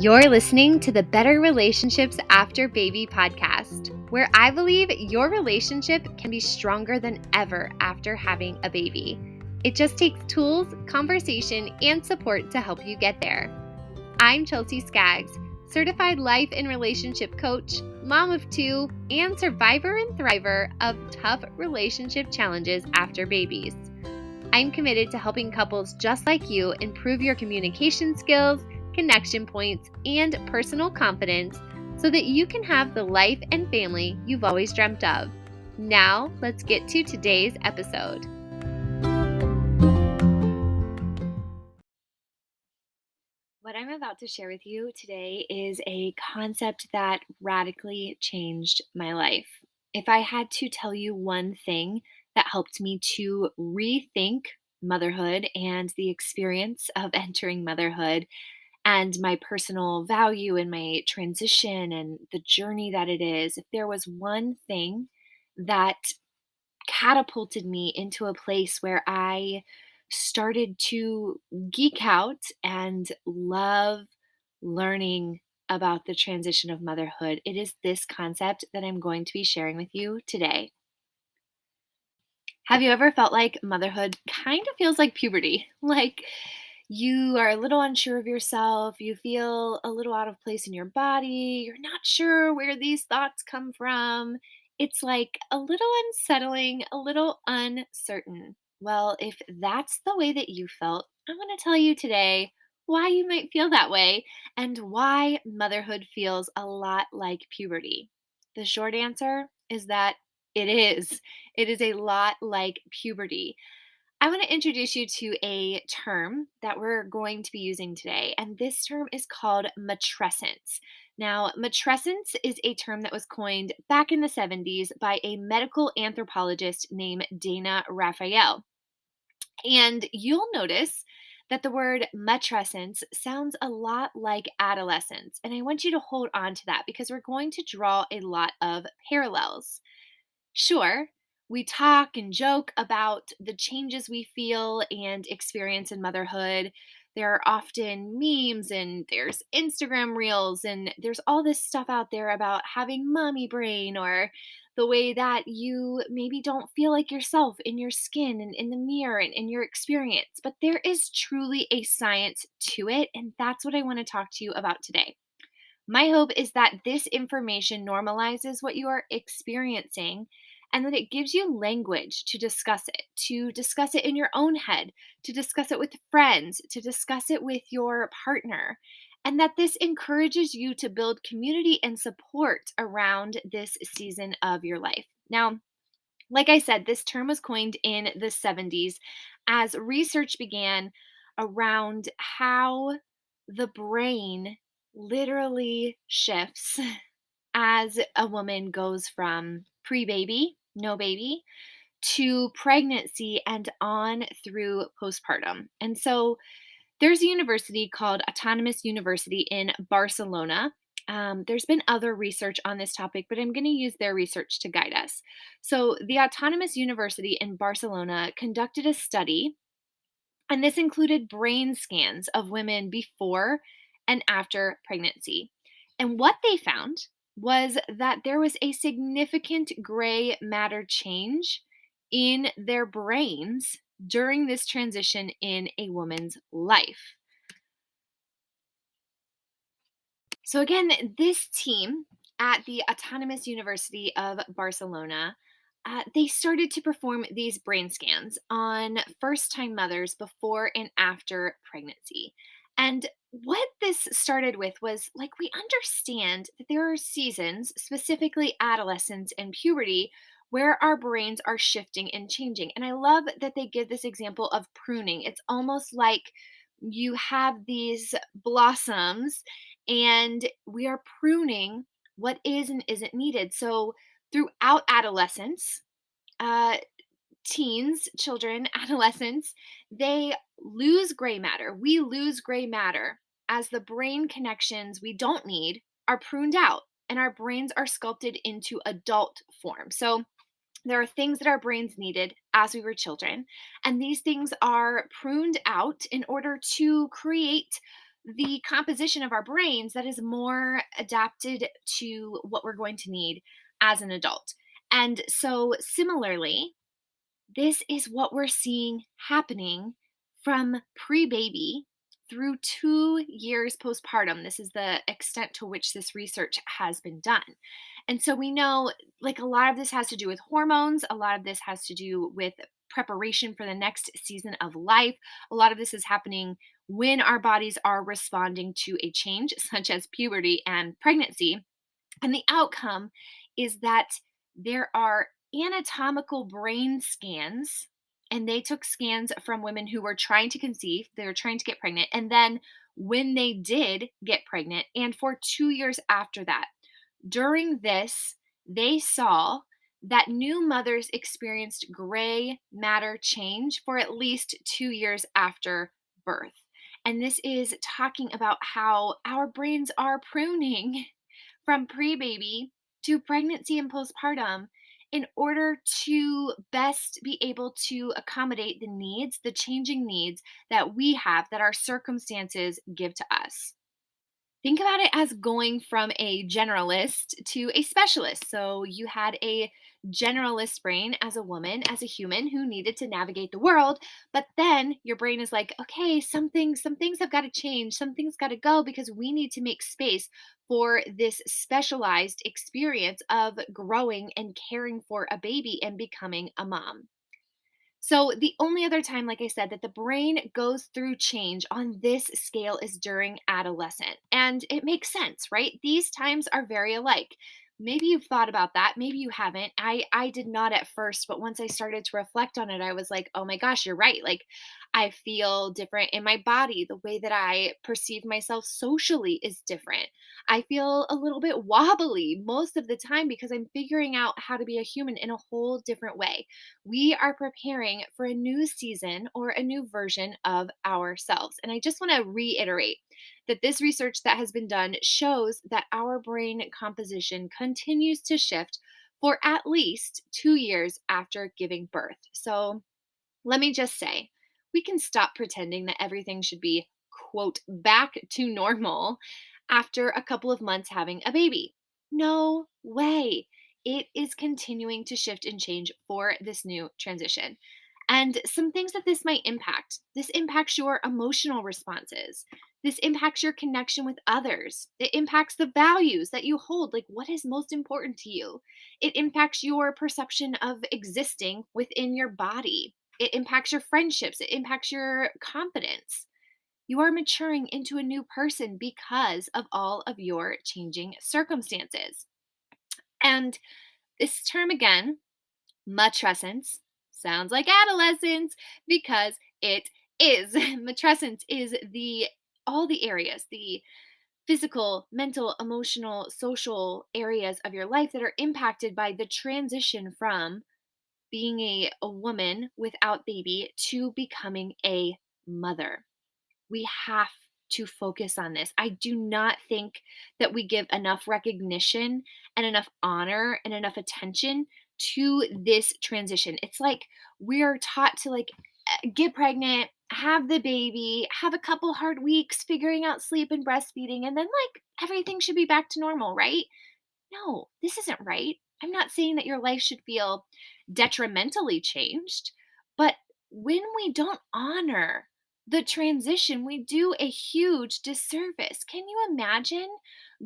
You're listening to the Better Relationships After Baby podcast, where I believe your relationship can be stronger than ever after having a baby. It just takes tools, conversation, and support to help you get there. I'm Chelsea Skaggs, certified life and relationship coach, mom of two, and survivor and thriver of tough relationship challenges after babies. I'm committed to helping couples just like you improve your communication skills, connection points, and personal confidence so that you can have the life and family you've always dreamt of. Now, let's get to today's episode. What I'm about to share with you today is a concept that radically changed my life. If I had to tell you one thing that helped me to rethink motherhood and the experience of entering motherhood, and my personal value and my transition and the journey that it is, if there was one thing that catapulted me into a place where I started to geek out and love learning about the transition of motherhood, it is this concept that I'm going to be sharing with you today. Have you ever felt like motherhood kind of feels like puberty? Like you are a little unsure of yourself, you feel a little out of place in your body, you're not sure where these thoughts come from. It's like a little unsettling, a little uncertain. Well, if that's the way that you felt, I'm going to tell you today why you might feel that way and why motherhood feels a lot like puberty. The short answer is that it is. It is a lot like puberty. I want to introduce you to a term that we're going to be using today, and this term is called matrescence. Now, matrescence is a term that was coined back in the 70s by a medical anthropologist named Dana Raphael. And you'll notice that the word matrescence sounds a lot like adolescence, and I want you to hold on to that because we're going to draw a lot of parallels. Sure, we talk and joke about the changes we feel and experience in motherhood. There are often memes and there's Instagram reels and there's all this stuff out there about having mommy brain or the way that you maybe don't feel like yourself in your skin and in the mirror and in your experience. But there is truly a science to it, and that's what I want to talk to you about today. My hope is that this information normalizes what you are experiencing and that it gives you language to discuss it in your own head, to discuss it with friends, to discuss it with your partner, and that this encourages you to build community and support around this season of your life. Now, like I said, this term was coined in the 70s as research began around how the brain literally shifts as a woman goes from pre baby, no baby, to pregnancy and on through postpartum. And so there's a university called Autonomous University in Barcelona. There's been other research on this topic, but I'm going to use their research to guide us. So, the Autonomous University in Barcelona conducted a study, and this included brain scans of women before and after pregnancy. And what they found was that there was a significant gray matter change in their brains during this transition in a woman's life. So, again, this team at the Autonomous University of Barcelona, they started to perform these brain scans on first time mothers before and after pregnancy. And what this started with was like, we understand that there are seasons, specifically adolescence and puberty, where our brains are shifting and changing. And I love that they give this example of pruning. It's almost like you have these blossoms and we are pruning what is and isn't needed. So, throughout adolescence, uh, teens, children, adolescents, they lose gray matter. We lose gray matter as the brain connections we don't need are pruned out and our brains are sculpted into adult form. So, there are things that our brains needed as we were children, and these things are pruned out in order to create the composition of our brains that is more adapted to what we're going to need as an adult. And so, similarly, this is what we're seeing happening from pre baby through 2 years postpartum. This is the extent to which this research has been done. And so we know, like, a lot of this has to do with hormones, a lot of this has to do with preparation for the next season of life. A lot of this is happening when our bodies are responding to a change, such as puberty and pregnancy. And the outcome is that there are anatomical brain scans, and they took scans from women who were trying to conceive, they were trying to get pregnant, and then when they did get pregnant, and for 2 years after that. During this, they saw that new mothers experienced gray matter change for at least 2 years after birth. And this is talking about how our brains are pruning from pre baby to pregnancy and postpartum in order to best be able to accommodate the needs, the changing needs that we have, that our circumstances give to us. Think about it as going from a generalist to a specialist. So you had a generalist brain as a woman, as a human who needed to navigate the world, but then your brain is like, okay, some things have got to change, some things got to go because we need to make space for this specialized experience of growing and caring for a baby and becoming a mom. So, the only other time, like I said, that the brain goes through change on this scale is during adolescent. And it makes sense, right? These times are very alike. Maybe you've thought about that. Maybe you haven't. I did not at first, but once I started to reflect on it, I was like, oh my gosh, you're right. Like, I feel different in my body. The way that I perceive myself socially is different. I feel a little bit wobbly most of the time because I'm figuring out how to be a human in a whole different way. We are preparing for a new season or a new version of ourselves. And I just want to reiterate that this research that has been done shows that our brain composition continues to shift for at least 2 years after giving birth. So let me just say, we can stop pretending that everything should be, quote, back to normal after a couple of months having a baby. No way. It is continuing to shift and change for this new transition. And some things that this might impact: this impacts your emotional responses. This impacts your connection with others. It impacts the values that you hold, like what is most important to you. It impacts your perception of existing within your body. It impacts your friendships. It impacts your confidence. You are maturing into a new person because of all of your changing circumstances. And this term again, matrescence, sounds like adolescence because it is. Matrescence is the all the areas, the physical, mental, emotional, social areas of your life that are impacted by the transition from being a woman without baby to becoming a mother. We have to focus on this. I do not think that we give enough recognition and enough honor and enough attention to this transition. It's like we're taught to get pregnant, have the baby, have a couple hard weeks figuring out sleep and breastfeeding, and then everything should be back to normal, right? No, this isn't right. I'm not saying that your life should feel detrimentally changed, but when we don't honor the transition, we do a huge disservice. Can you imagine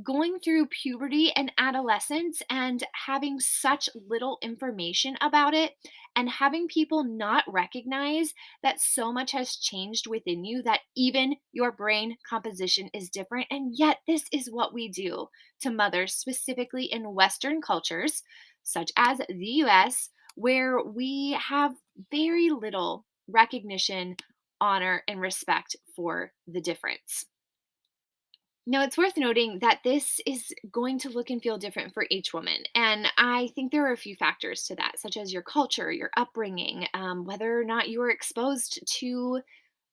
going through puberty and adolescence and having such little information about it and having people not recognize that so much has changed within you, that even your brain composition is different? And yet, this is what we do to mothers, specifically in Western cultures, such as the US, where we have very little recognition, honor, and respect for the difference. Now, it's worth noting that this is going to look and feel different for each woman. And I think there are a few factors to that, such as your culture, your upbringing, whether or not you were exposed to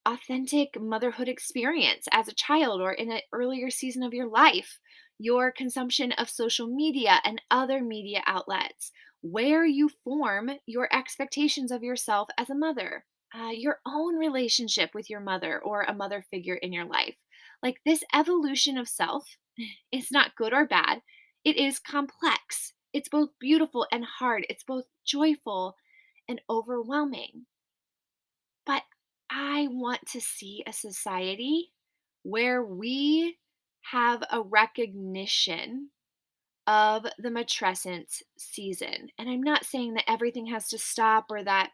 authentic motherhood experience as a child or in an earlier season of your life, your consumption of social media and other media outlets, where you form your expectations of yourself as a mother, your own relationship with your mother or a mother figure in your life. Like this evolution of self is not good or bad. It is complex. It's both beautiful and hard. It's both joyful and overwhelming. But I want to see a society where we have a recognition of the matrescence season. And I'm not saying that everything has to stop or that,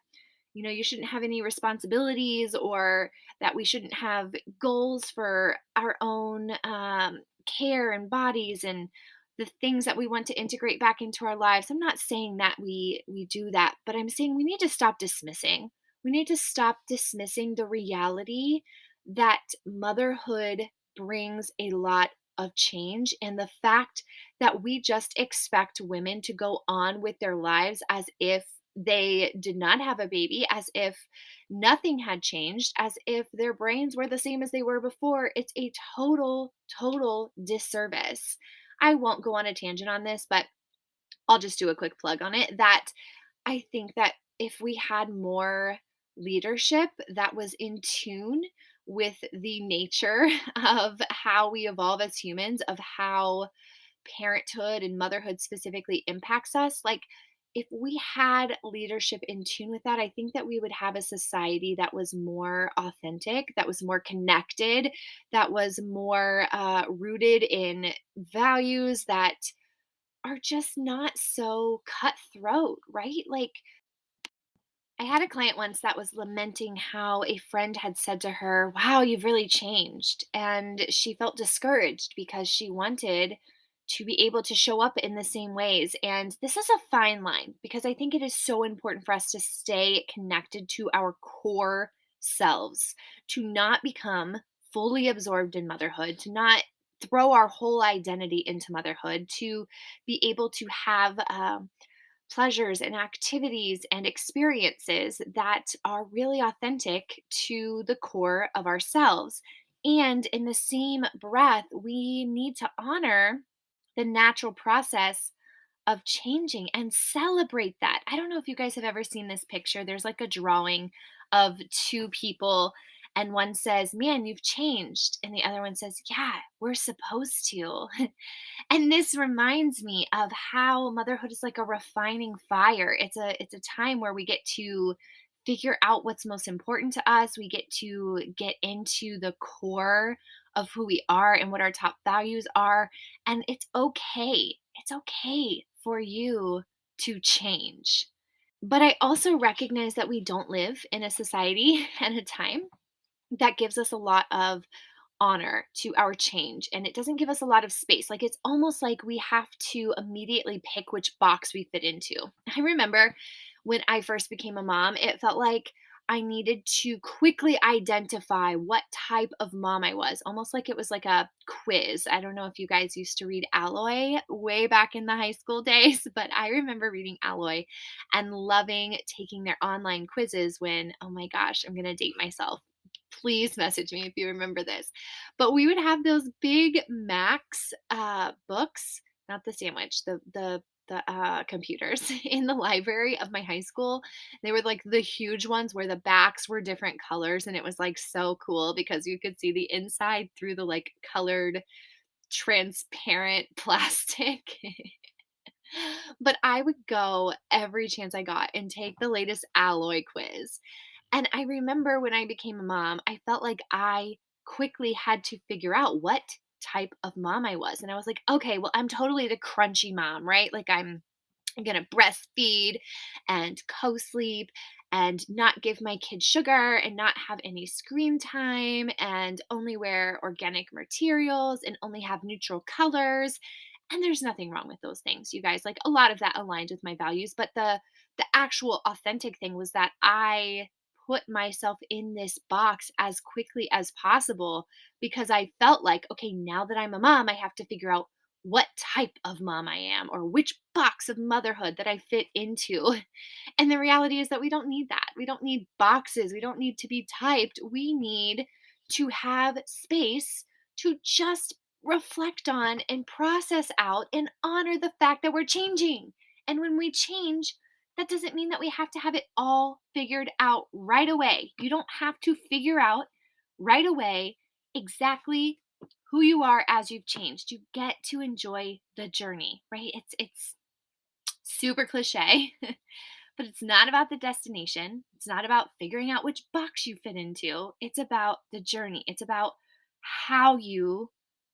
you shouldn't have any responsibilities or that we shouldn't have goals for our own care and bodies and the things that we want to integrate back into our lives. I'm not saying that we do that, but I'm saying we need to stop dismissing. We need to stop dismissing the reality that motherhood brings a lot of change and the fact that we just expect women to go on with their lives as if they did not have a baby, as if nothing had changed, as if their brains were the same as they were before. It's a total disservice. I won't go on a tangent on this, but I'll just do a quick plug on it that I think that if we had more leadership that was in tune with the nature of how we evolve as humans, of how parenthood and motherhood specifically impacts us, like if we had leadership in tune with that, I think that we would have a society that was more authentic, that was more connected, that was more rooted in values that are just not so cutthroat, right? Like, I had a client once that was lamenting how a friend had said to her, "Wow, you've really changed." And she felt discouraged because she wanted to be able to show up in the same ways. And this is a fine line because I think it is so important for us to stay connected to our core selves, to not become fully absorbed in motherhood, to not throw our whole identity into motherhood, to be able to have pleasures and activities and experiences that are really authentic to the core of ourselves. And in the same breath, we need to honor the natural process of changing and celebrate that. I don't know if you guys have ever seen this picture. There's like a drawing of two people, and one says, "Man, you've changed." And the other one says, "Yeah, we're supposed to." And this reminds me of how motherhood is like a refining fire. It's a time where we get to figure out what's most important to us. We get to get into the core of who we are and what our top values are. And it's okay. It's okay for you to change. But I also recognize that we don't live in a society and a time that gives us a lot of honor to our change, and it doesn't give us a lot of space. Like it's almost like we have to immediately pick which box we fit into. I remember when I first became a mom, it felt like I needed to quickly identify what type of mom I was, almost like it was like a quiz. I don't know if you guys used to read Alloy way back in the high school days, but I remember reading Alloy and loving taking their online quizzes when, oh my gosh, I'm going to date myself. Please message me if you remember this. But we would have those big Max books, not the sandwich, the computers in the library of my high school. They were like the huge ones where the backs were different colors, and it was like so cool because you could see the inside through the like colored transparent plastic. But I would go every chance I got and take the latest Alloy quiz. And I remember when I became a mom, I felt like I quickly had to figure out what type of mom I was. And I was like, okay, well, I'm totally the crunchy mom, right? Like I'm going to breastfeed and co sleep and not give my kids sugar and not have any screen time and only wear organic materials and only have neutral colors. And there's nothing wrong with those things, you guys. Like a lot of that aligned with my values, but the actual authentic thing was that I put myself in this box as quickly as possible because I felt like, okay, now that I'm a mom, I have to figure out what type of mom I am or which box of motherhood that I fit into. And the reality is that we don't need that. We don't need boxes. We don't need to be typed. We need to have space to just reflect on and process out and honor the fact that we're changing. And when we change, that doesn't mean that we have to have it all figured out right away. You don't have to figure out right away exactly who you are as you've changed. You get to enjoy the journey, right? It's super cliche, but it's not about the destination. It's not about figuring out which box you fit into. It's about the journey. It's about how you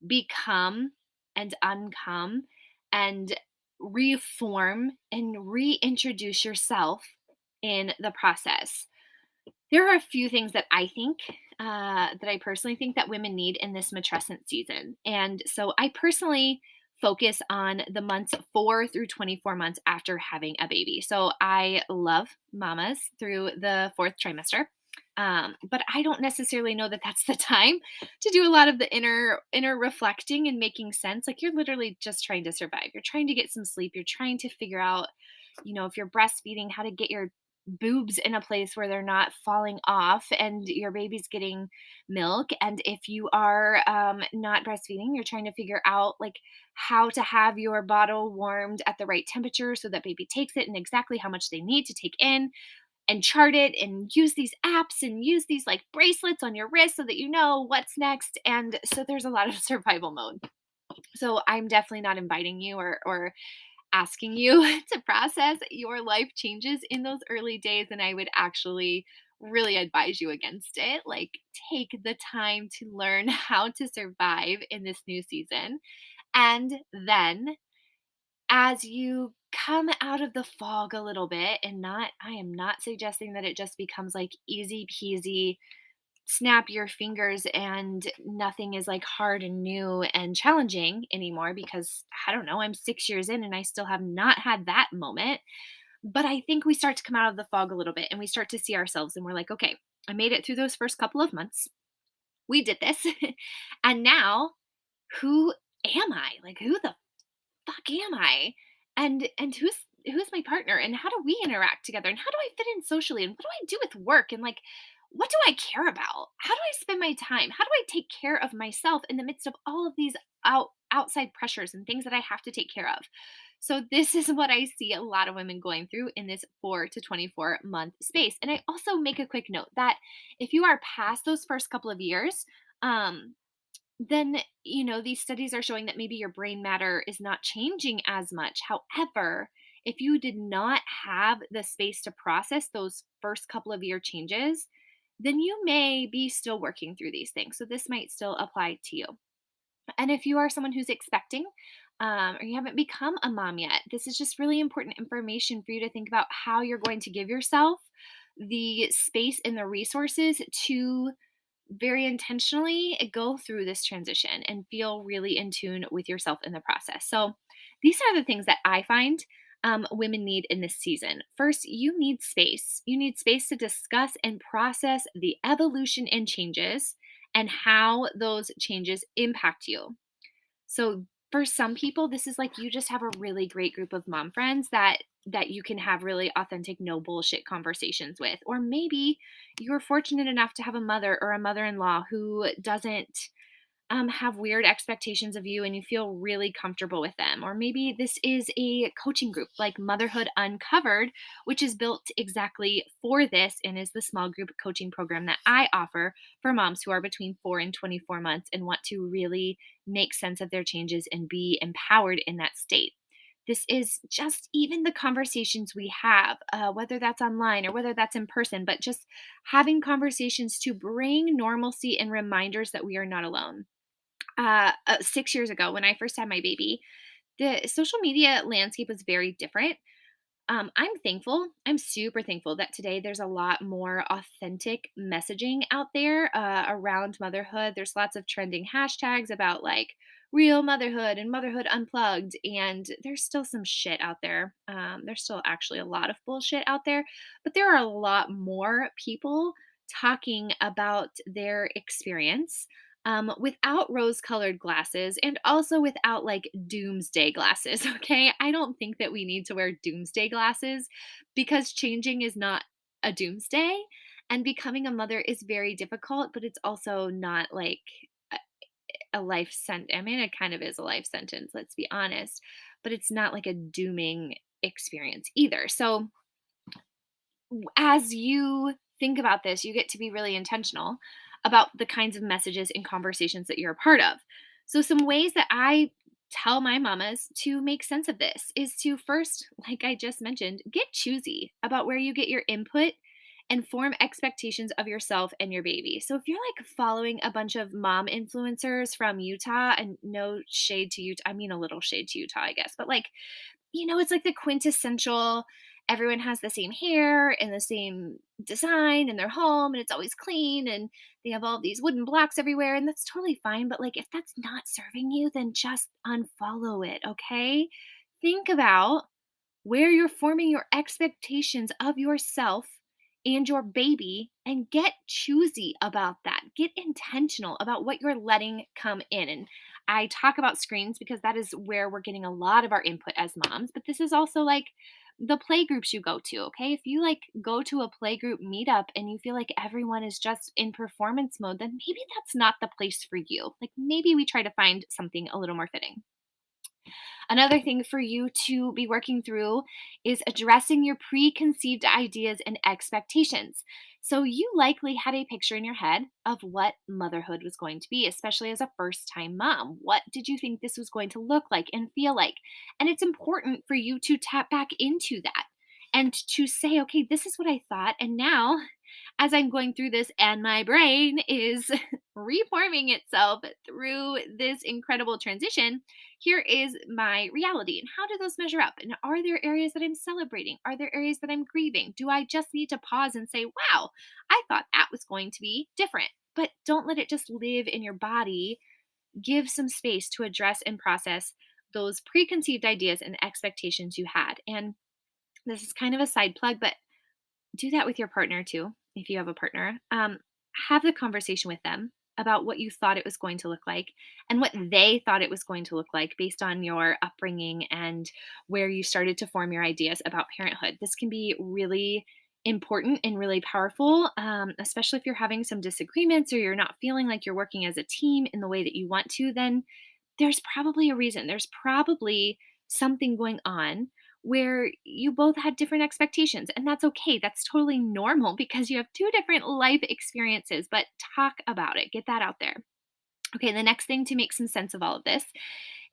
become and uncome and reform and reintroduce yourself in the process. There are a few things that I think, that I personally think that women need in this matrescence season. And so I personally focus on the months 4 through 24 months after having a baby. So I love mamas through the fourth trimester. But I don't necessarily know that that's the time to do a lot of the inner reflecting and making sense. Like you're literally just trying to survive. You're trying to get some sleep. You're trying to figure out, if you're breastfeeding, how to get your boobs in a place where they're not falling off and your baby's getting milk. And if you are not breastfeeding, you're trying to figure out like how to have your bottle warmed at the right temperature so that baby takes it and exactly how much they need to take in, and chart it and use these apps and use these like bracelets on your wrist so that you know what's next. And so there's a lot of survival mode. So I'm definitely not inviting you or asking you to process your life changes in those early days. And I would actually really advise you against it. Like, take the time to learn how to survive in this new season. And then, as you come out of the fog a little bit, and I am not suggesting that it just becomes like easy peasy, snap your fingers and nothing is like hard and new and challenging anymore, because I don't know, I'm 6 years in and I still have not had that moment. But I think we start to come out of the fog a little bit and we start to see ourselves and we're like, okay, I made it through those first couple of months. We did this. And now, who am I? Like, who the fuck am I? And who's my partner, and how do we interact together, and how do I fit in socially, and what do I do with work, and like what do I care about? How do I spend my time? How do I take care of myself in the midst of all of these outside pressures and things that I have to take care of? So this is what I see a lot of women going through in this 4 to 24-month space. And I also make a quick note that if you are past those first couple of years, um then these studies are showing that maybe your brain matter is not changing as much. However, if you did not have the space to process those first couple of year changes, then you may be still working through these things. So this might still apply to you. And if you are someone who's expecting, or you haven't become a mom yet, this is just really important information for you to think about how you're going to give yourself the space and the resources to very intentionally go through this transition and feel really in tune with yourself in the process. So, these are the things that I find women need in this season. First, you need space. You need space to discuss and process the evolution and changes and how those changes impact you. So for some people, this is like you just have a really great group of mom friends that you can have really authentic, no bullshit conversations with. Or maybe you're fortunate enough to have a mother or a mother-in-law who doesn't have weird expectations of you and you feel really comfortable with them. Or maybe this is a coaching group like Motherhood Uncovered, which is built exactly for this and is the small group coaching program that I offer for moms who are between 4 and 24 months and want to really make sense of their changes and be empowered in that state. This is just even the conversations we have, whether that's online or whether that's in person, but just having conversations to bring normalcy and reminders that we are not alone. 6 years ago, when I first had my baby, the social media landscape was very different. I'm thankful. I'm super thankful that today there's a lot more authentic messaging out there around motherhood. There's lots of trending hashtags about like real motherhood and motherhood unplugged. And there's still some shit out there. There's still actually a lot of bullshit out there, but there are a lot more people talking about their experience without rose colored glasses and also without like doomsday glasses. Okay. I don't think that we need to wear doomsday glasses because changing is not a doomsday and becoming a mother is very difficult, but it's also not like a a life sentence. I mean, it kind of is a life sentence, let's be honest, but it's not like a dooming experience either. So, as you think about this, you get to be really intentional about the kinds of messages and conversations that you're a part of. So, some ways that I tell my mamas to make sense of this is to first, like I just mentioned, get choosy about where you get your input and form expectations of yourself and your baby. So, if you're like following a bunch of mom influencers from Utah, and no shade to Utah, I mean, a little shade to Utah, I guess, but like, it's like the quintessential everyone has the same hair and the same design in their home and it's always clean and they have all these wooden blocks everywhere and that's totally fine, but like if that's not serving you, then just unfollow it, okay? Think about where you're forming your expectations of yourself and your baby and get choosy about that. Get intentional about what you're letting come in. And I talk about screens because that is where we're getting a lot of our input as moms, but this is also like the play groups you go to, okay? If you like go to a play group meetup and you feel like everyone is just in performance mode, then maybe that's not the place for you. Like maybe we try to find something a little more fitting. Another thing for you to be working through is addressing your preconceived ideas and expectations. So, you likely had a picture in your head of what motherhood was going to be, especially as a first time mom. What did you think this was going to look like and feel like? And it's important for you to tap back into that and to say, okay, this is what I thought. And now, as I'm going through this, and my brain is reforming itself through this incredible transition, here is my reality. And how do those measure up? And are there areas that I'm celebrating? Are there areas that I'm grieving? Do I just need to pause and say, wow, I thought that was going to be different? But don't let it just live in your body. Give some space to address and process those preconceived ideas and expectations you had. And this is kind of a side plug, but do that with your partner too, if you have a partner. Have the conversation with them about what you thought it was going to look like and what they thought it was going to look like based on your upbringing and where you started to form your ideas about parenthood. This can be really important and really powerful, especially if you're having some disagreements or you're not feeling like you're working as a team in the way that you want to. Then there's probably a reason. There's probably something going on where you both had different expectations, and that's okay. That's totally normal because you have two different life experiences, but talk about it. Get that out there. Okay, the next thing to make some sense of all of this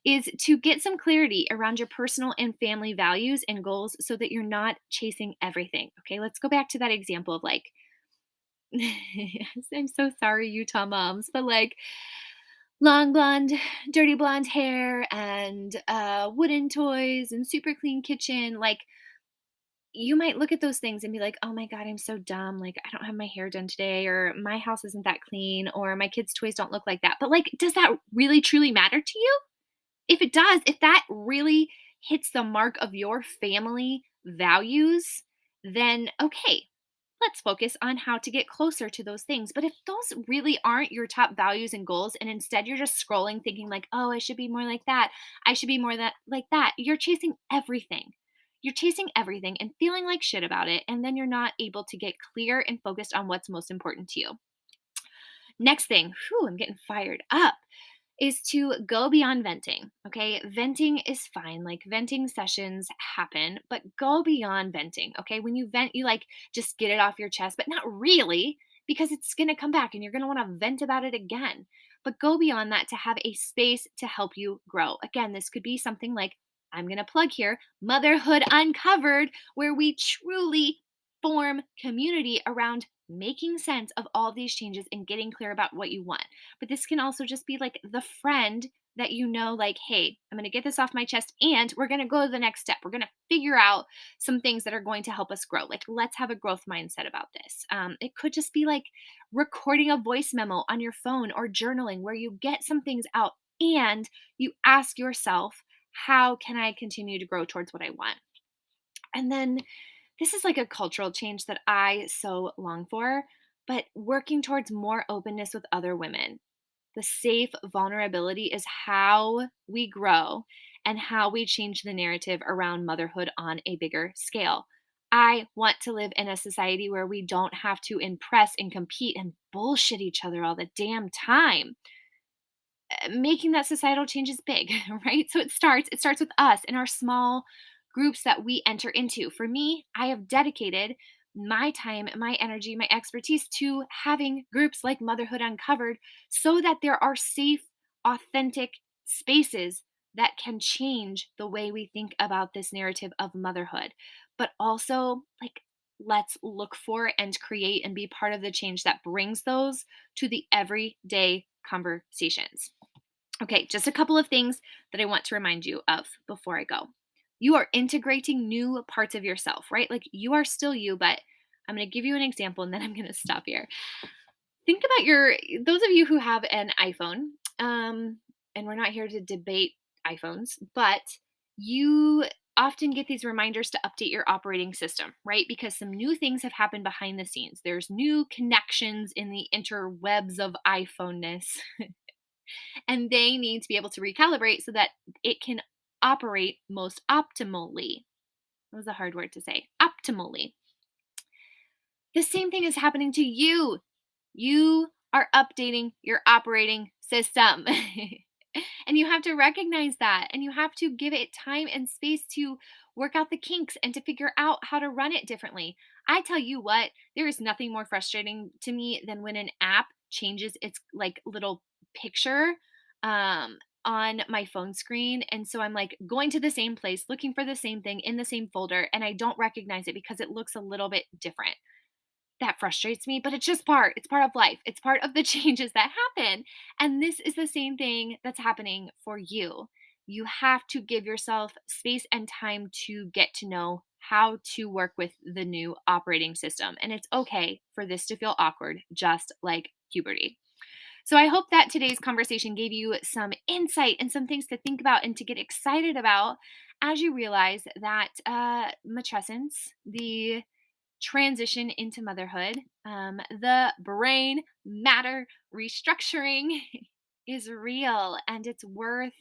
is to get some clarity around your personal and family values and goals so that you're not chasing everything. Okay, let's go back to that example of like, I'm so sorry, Utah moms, but like long blonde, dirty blonde hair and wooden toys and super clean kitchen. Like, you might look at those things and be like, oh my God, I'm so dumb. Like, I don't have my hair done today, or my house isn't that clean, or my kids' toys don't look like that. But, like, does that really truly matter to you? If it does, if that really hits the mark of your family values, then okay, let's focus on how to get closer to those things. But if those really aren't your top values and goals, and instead you're just scrolling thinking, like, oh, I should be more like that, I should be more that like that, you're chasing everything. You're chasing everything and feeling like shit about it. And then you're not able to get clear and focused on what's most important to you. Next thing, whew, I'm getting fired up, is to go beyond venting. Okay. Venting is fine. Like venting sessions happen, but go beyond venting. Okay. When you vent, you like just get it off your chest, but not really because it's going to come back and you're going to want to vent about it again. But go beyond that to have a space to help you grow. Again, this could be something like, I'm going to plug here, Motherhood Uncovered, where we truly form community around making sense of all these changes and getting clear about what you want. But this can also just be like the friend that you know, like, hey, I'm going to get this off my chest and we're going to go to the next step. We're going to figure out some things that are going to help us grow. Like, let's have a growth mindset about this. It could just be like recording a voice memo on your phone or journaling where you get some things out and you ask yourself, how can I continue to grow towards what I want? And then this is like a cultural change that I so long for, but working towards more openness with other women. The safe vulnerability is how we grow and how we change the narrative around motherhood on a bigger scale. I want to live in a society where we don't have to impress and compete and bullshit each other all the damn time. Making that societal change is big, right? So it starts with us and our small groups that we enter into. For me, I have dedicated my time, my energy, my expertise to having groups like Motherhood Uncovered so that there are safe authentic spaces that can change the way we think about this narrative of motherhood. But also, like, let's look for and create and be part of the change that brings those to the everyday conversations. Okay, just a couple of things that I want to remind you of before I go. You are integrating new parts of yourself, right? Like, you are still you, but I'm going to give you an example and then I'm going to stop here. Think about those of you who have an iPhone, and we're not here to debate iPhones, but you often get these reminders to update your operating system, right? Because some new things have happened behind the scenes. There's new connections in the interwebs of iPhoneness, and they need to be able to recalibrate so that it can operate most optimally. That was a hard word to say. Optimally. The same thing is happening to you. You are updating your operating system. And you have to recognize that. And you have to give it time and space to work out the kinks and to figure out how to run it differently. I tell you what, there is nothing more frustrating to me than when an app changes its like little picture on my phone screen. And so I'm like going to the same place, looking for the same thing in the same folder, and I don't recognize it because it looks a little bit different. That frustrates me, but it's part of life. It's part of the changes that happen. And this is the same thing that's happening for you. You have to give yourself space and time to get to know how to work with the new operating system. And it's okay for this to feel awkward, just like puberty. So I hope that today's conversation gave you some insight and some things to think about and to get excited about as you realize that matrescence, the transition into motherhood, the brain matter restructuring is real, and it's worth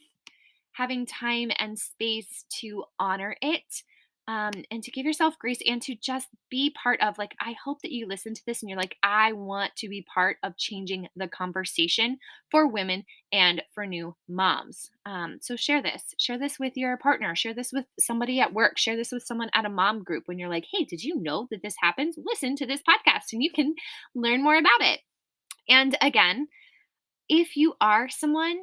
having time and space to honor it, and to give yourself grace and to just be part of. Like, I hope that you listen to this and you're like, I want to be part of changing the conversation for women and for new moms. So share this with your partner, share this with somebody at work, share this with someone at a mom group. When you're like, hey, did you know that this happens? Listen to this podcast and you can learn more about it. And again, if you are someone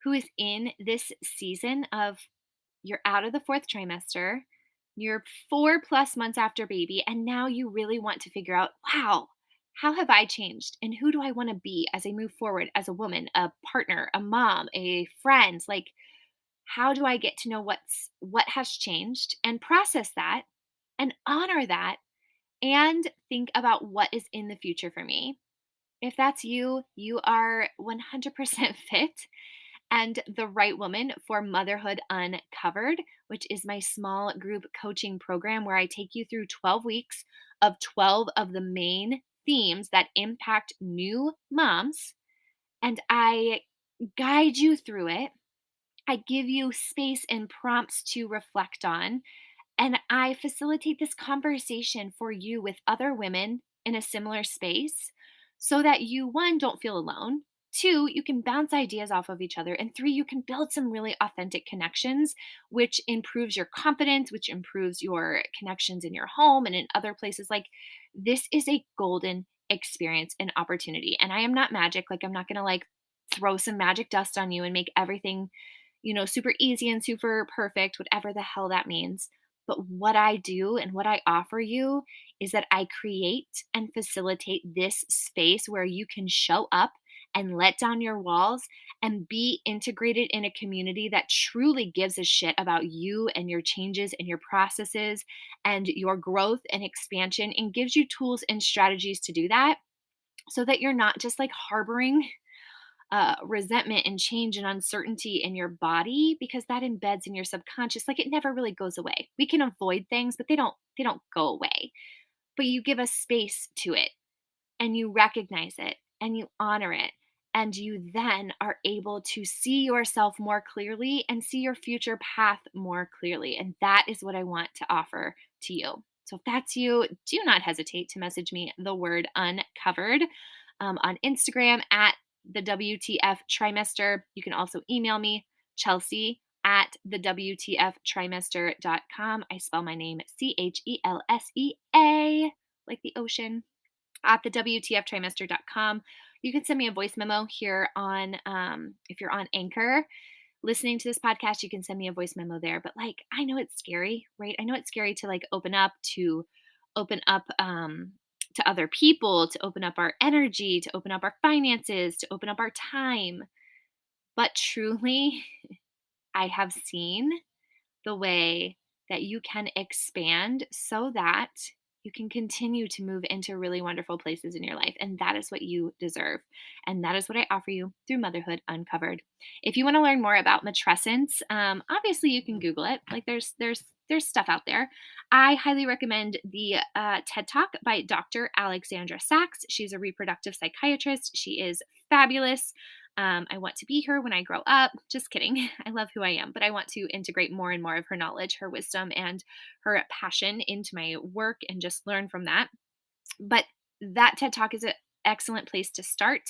who is in this season of, you're out of the fourth trimester, you're 4+ months after baby, and now you really want to figure out, wow, how have I changed? And who do I want to be as I move forward as a woman, a partner, a mom, a friend? Like, how do I get to know what has changed and process that and honor that and think about what is in the future for me? If that's you, you are 100% fit and the right woman for Motherhood Uncovered, which is my small group coaching program where I take you through 12 weeks of 12 of the main themes that impact new moms. And I guide you through it. I give you space and prompts to reflect on. And I facilitate this conversation for you with other women in a similar space so that you, one, don't feel alone. Two, you can bounce ideas off of each other. And three, you can build some really authentic connections, which improves your confidence, which improves your connections in your home and in other places. Like, this is a golden experience and opportunity. And I am not magic. Like, I'm not going to like throw some magic dust on you and make everything, super easy and super perfect, whatever the hell that means. But what I do and what I offer you is that I create and facilitate this space where you can show up and let down your walls and be integrated in a community that truly gives a shit about you and your changes and your processes and your growth and expansion, and gives you tools and strategies to do that so that you're not just like harboring resentment and change and uncertainty in your body, because that embeds in your subconscious. Like, it never really goes away. We can avoid things, but they don't go away. But you give a space to it and you recognize it and you honor it, and you then are able to see yourself more clearly and see your future path more clearly. And that is what I want to offer to you. So if that's you, do not hesitate to message me the word uncovered on Instagram at the WTF trimester. You can also email me, Chelsea at the WTFtrimester.com. I spell my name CHELSEA, like the ocean, at the WTFtrimester.com. You can send me a voice memo here on, if you're on Anchor listening to this podcast, you can send me a voice memo there. But like, I know it's scary, right? I know it's scary to like open up, to other people, to open up our energy, to open up our finances, to open up our time. But truly, I have seen the way that you can expand so that you can continue to move into really wonderful places in your life. And that is what you deserve. And that is what I offer you through Motherhood Uncovered. If you want to learn more about matrescence, obviously you can Google it. Like there's stuff out there. I highly recommend the TED Talk by Dr. Alexandra Sachs. She's a reproductive psychiatrist. She is fabulous. I want to be her when I grow up. Just kidding. I love who I am, but I want to integrate more and more of her knowledge, her wisdom, and her passion into my work and just learn from that. But that TED Talk is an excellent place to start.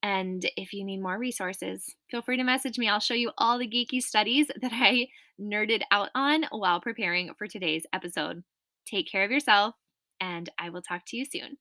And if you need more resources, feel free to message me. I'll show you all the geeky studies that I nerded out on while preparing for today's episode. Take care of yourself, and I will talk to you soon.